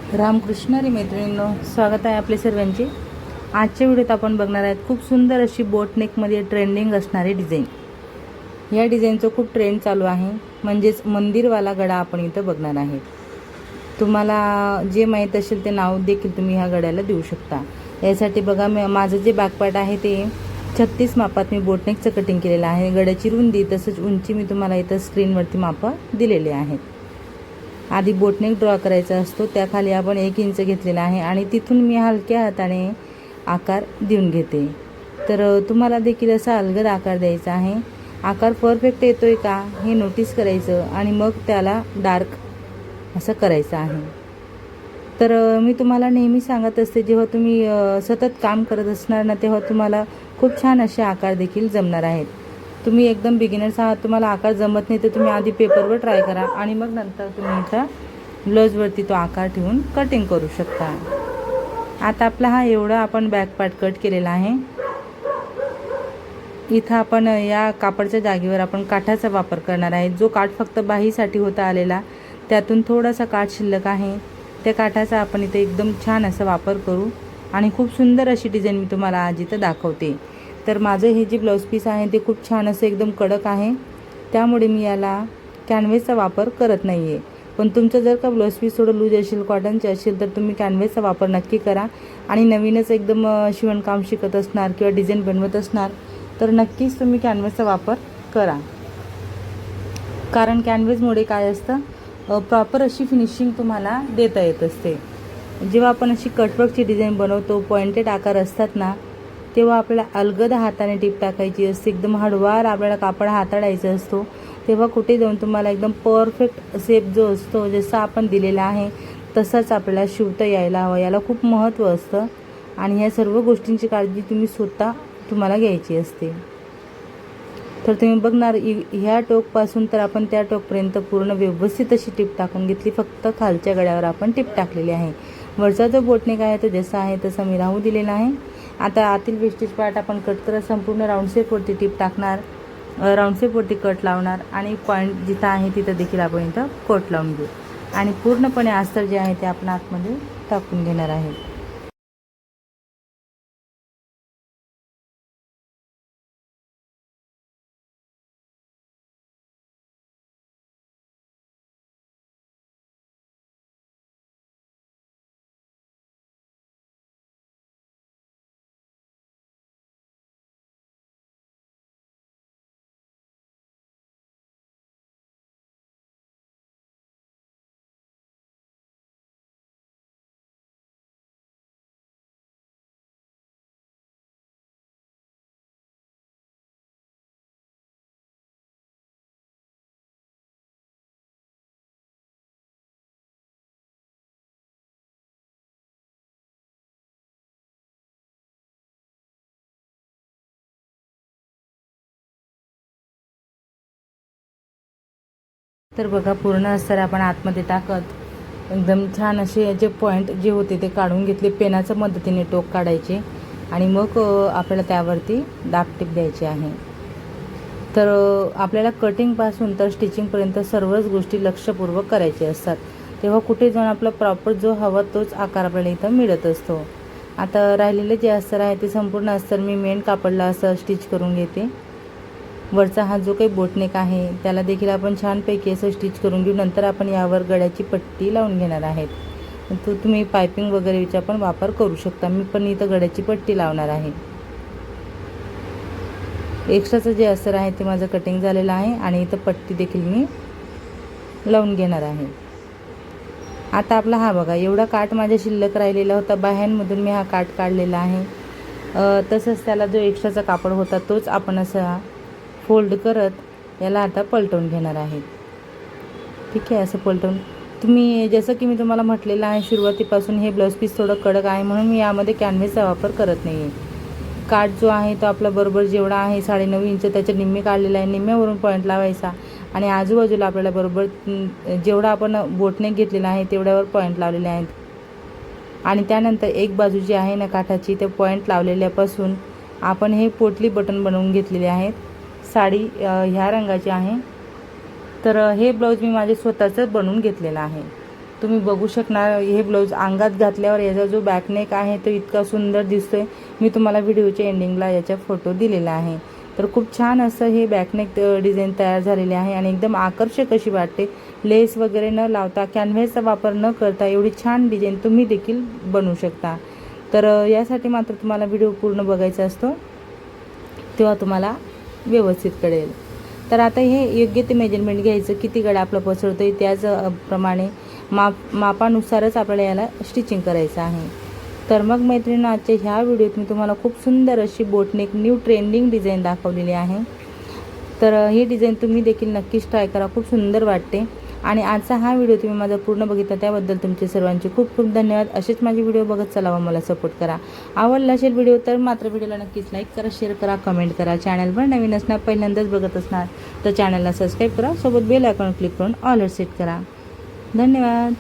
रामकृष्ण हरी मैत्रिणींनो, स्वागत आहे आपले सर्वांचे। आजच्या व्हिडिओत आपण बघणार आहोत खूप सुंदर अशी बोटनेकमध्ये ट्रेंडिंग असणारी डिझाईन। या डिझाईनचं खूप ट्रेंड चालू आहे, म्हणजेच मंदिरवाला गळा आपण इथं बघणार आहे। तुम्हाला जे माहीत असेल ते नाव देखील तुम्ही ह्या गळ्याला देऊ शकता। यासाठी बघा माझं जे बॅकपार्ट आहे ते 36 मापात मी बोटनेकचं कटिंग केलेलं आहे। गळ्याची रुंदी तसंच उंची मी तुम्हाला इथं स्क्रीनवरती माप दिलेले आहेत। आधी बोटनेक ड्रॉ करायचा असतो, त्याखाली आपण 1 इंच घेतलेला आहे आणि तिथून मी हलक्या हाताने आकार देऊन घेते। तर तुम्हाला देखील असा अलगद आकार द्यायचा आहे। आकार परफेक्ट येतोय का हे नोटीस करायचं आणि मग त्याला डार्क असं करायचं आहे। तर मी तुम्हाला नेहमी सांगत असते, जेव्हा तुम्ही सतत काम करत असणार ना, तेव्हा तुम्हाला खूप छान असे आकार देखील जमणार आहेत। तुम्ही एकदम बिगिनर्स आहात, तुम्हाला आकार जमत नाही, तर तुम्ही आधी पेपरवर ट्राय करा आणि मग नंतर तुम्ही इथं ब्लाऊजवरती तो आकार ठेवून कटिंग करू शकता। आता आपला हा एवढा आपण बॅक पार्ट कट केलेला आहे। इथं आपण या कापडच्या जागेवर आपण काठाचा वापर करणार आहे। जो काठ फक्त बाहीसाठी होता आलेला, त्यातून थोडासा काठ शिल्लक आहे, त्या काठाचा आपण इथे एकदम छान असा वापर करू आणि खूप सुंदर अशी डिझाईन मी तुम्हाला आज इथं दाखवते। तर माझं हे जे ब्लाऊज पीस आहे ते खूप छान असं एकदम कडक आहे, त्यामुळे मी याला कॅनव्हेसचा वापर करत नाही आहे। पण तुमचं जर का ब्लाऊज पीस थोडं लूज असेल, कॉटनचे असेल, तर तुम्ही कॅनव्हेसचा वापर नक्की करा। आणि नवीनच एकदम शिवणकाम शिकत असणार किंवा डिझाईन बनवत असणार तर नक्कीच तुम्ही कॅनव्हेसचा वापर करा, कारण कॅनव्हेसमुळे काय असतं, प्रॉपर अशी फिनिशिंग तुम्हाला देता येत असते। जेव्हा आपण अशी कटवर्कची डिझाईन बनवतो, पॉइंटेड आकार असतात ना, तेव्हा आपल्याला अलगद हाताने टीप टाकायची असते, एकदम हळूवार आपल्याला कापड हाताळायचा असतो। तेव्हा कुठे जाऊन तुम्हाला एकदम परफेक्ट शेप जो असतो, जसा आपण दिलेला आहे तसाच आपल्याला शिवता यायला हवा, याला खूप महत्त्व असतं। आणि ह्या सर्व गोष्टींची काळजी तुम्ही स्वतः तुम्हाला घ्यायची असते। तर तुम्ही बघणार ह्या टोकपासून तर आपण त्या टोकपर्यंत पूर्ण व्यवस्थित अशी टीप टाकून घेतली, फक्त खालच्या गळ्यावर आपण टीप टाकलेली आहे। वरचा जो बोटनेक आहे तो जसा आहे तसा मी राहू दिलेला आहे। आता आतील वेस्टेज पार्ट आपण कट करत संपूर्ण राऊंड शेपवरती टीप टाकणार, राऊंड शेपवरती कट लावणार आणि पॉईंट जिथं आहे तिथं देखील आपण इथं कट लावून घेऊ आणि पूर्णपणे अस्तर जे आहे ते आपण आतमध्ये टाकून घेणार आहे। तर बघा, पूर्ण अस्तर आपण आतमध्ये टाकत एकदम छान असे जे पॉईंट जे होते ते काढून घेतले, पेनाच्या मदतीने टोक काढायचे आणि मग आपल्याला त्यावरती दाब टीप द्यायची आहे। तर आपल्याला कटिंगपासून तर स्टिचिंगपर्यंत सर्वच गोष्टी लक्षपूर्वक करायच्या असतात, तेव्हा कुठे जाऊन आपला प्रॉपर जो हवा तोच आकार आपल्याला इथं मिळत असतो। आता राहिलेले जे अस्तर आहे ते संपूर्ण अस्तर मी मेन कापडला असं स्टिच करून घेते। वरचा हा जो काही बोटनेक आहे त्याला देखील आपण छानपैकी असं स्टिच करून घेऊ। नंतर आपण यावर गळ्याची पट्टी लावून घेणार आहेत। तो तुम्ही पायपिंग वगैरेचा पण वापर करू शकता, मी पण इथं गळ्याची पट्टी लावणार आहे। एक्स्ट्राचं जे अस्तर आहे ते माझं कटिंग झालेलं आहे आणि इथं पट्टी देखील मी लावून घेणार आहे। आता आपला हा बघा, एवढा काठ माझ्या शिल्लक राहिलेला होता, बाह्यांमधून मी हा काठ काढलेला आहे। तसंच त्याला जो एक्स्ट्राचा कापड होता तोच आपण असा फोल्ड करत याला आता पलटवून घेणार आहे। ठीक आहे, असं पलटवून तुम्ही, जसं की मी तुम्हाला म्हटलेलं आहे सुरुवातीपासून, हे ब्लाऊज पीस थोडं कडक आहे म्हणून मी यामध्ये कॅनव्हेसचा वापर करत नाही आहे। काठ जो आहे तो आपला बरोबर जेवढा आहे 9.5 इंच त्याच्या निम्मे काढलेला आहे, निम्म्यावरून पॉईंट लावायचा आणि आजूबाजूला आपल्याला बरोबर जेवढा आपण बोटनेक घेतलेला आहे तेवढ्यावर पॉईंट लावलेले आहेत। आणि त्यानंतर एक बाजू जी आहे ना काठाची, ते पॉईंट लावलेल्यापासून आपण हे पोटली बटन बनवून घेतलेले आहेत। साडी ह्या रंगाची आहे, तर हे ब्लाऊज मी माझे स्वतःचं बनवून घेतलेलं आहे। तुम्ही बघू शकणार. हे ब्लाऊज अंगात घातल्यावर याचा जो बॅकनेक आहे तो इतका सुंदर दिसतोय. मी तुम्हाला व्हिडिओच्या एंडिंगला याचा फोटो दिलेला आहे. तर खूप छान असं हे बॅकनेक डिझाईन तयार झालेले आहे आणि एकदम आकर्षक अशी वाटते. लेस वगैरे न लावता, कॅनव्हसचा वापर न करता एवढी छान डिझाईन तुम्ही देखील बनवू शकता. तर यासाठी मात्र तुम्हाला व्हिडिओ पूर्ण बघायचा असतो, तेव्हा तुम्हाला व्यवस्थित कळेल. तर आता हे योग्य ते मेजरमेंट घ्यायचं, किती गळा आपला पसरतो आहे त्याचप्रमाणे मापानुसारच आपल्याला याला स्टिचिंग करायचं आहे. तर मग मैत्रिणींनो, आजच्या ह्या व्हिडिओत मी तुम्हाला खूप सुंदर अशी बोटनेक न्यू ट्रेंडिंग डिझाईन दाखवलेली आहे. तर ही डिझाईन तुम्ही देखील नक्कीच ट्राय करा, खूप सुंदर वाटते. आणि आजचा हा व्हिडिओ तुम्ही माझा पूर्ण बघितला त्याबद्दल तुमचे सर्वांचे खूप खूप धन्यवाद. असेच माझे व्हिडिओ बघत चला व मला सपोर्ट करा. आवडला असेल व्हिडिओ तर मात्र व्हिडिओला नक्कीच लाईक करा, शेअर करा, कमेंट करा. चॅनलवर नवीन असणार, पहिल्यांदाच बघत असणार तर चॅनलला सबस्क्राईब करा, सोबत बेल आयकॉन क्लिक करून ऑल सेट करा. धन्यवाद.